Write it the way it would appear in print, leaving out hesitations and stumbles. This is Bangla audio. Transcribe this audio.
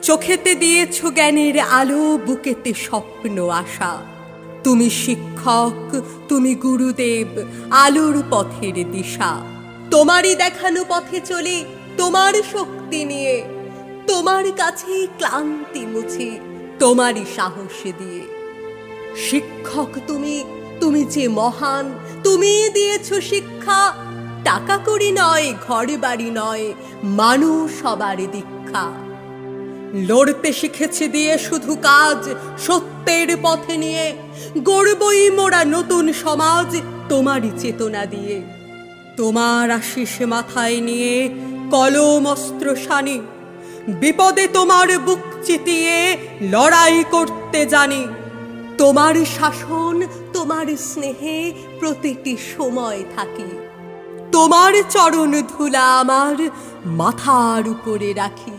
চোখেতে দিয়েছ জ্ঞানের আলো, বুকেতে স্বপ্ন আশা। তুমি শিক্ষক, তুমি গুরুদেব, আলোর পথের দিশা। তোমারই দেখানো পথে চলি, তোমার শক্তি নিয়ে, তোমার কাছে ক্লান্তি মুছি তোমারই সাহস দিয়ে। শিক্ষক তুমি, তুমি যে মহান, তুমি দিয়েছ শিক্ষা। টাকা কড়ি নয়, ঘর বাড়ি নয়, মানুষ সবার দীক্ষা। লড়তে শিখেছি দিয়ে শুধু কাজ, সত্যের পথে নিয়ে গড়বই মোরা নতুন সমাজ তোমারই চেতনা দিয়ে। তোমার আশিস মাথায় নিয়ে কলম অস্ত্র শানি, বিপদে তোমার বুক চিতিয়ে লড়াই করতে জানি। তোমার শাসন, তোমার স্নেহে প্রতিটি সময় থাকি। তোমার চরণ ধুলা আমার মাথার উপরে রাখি।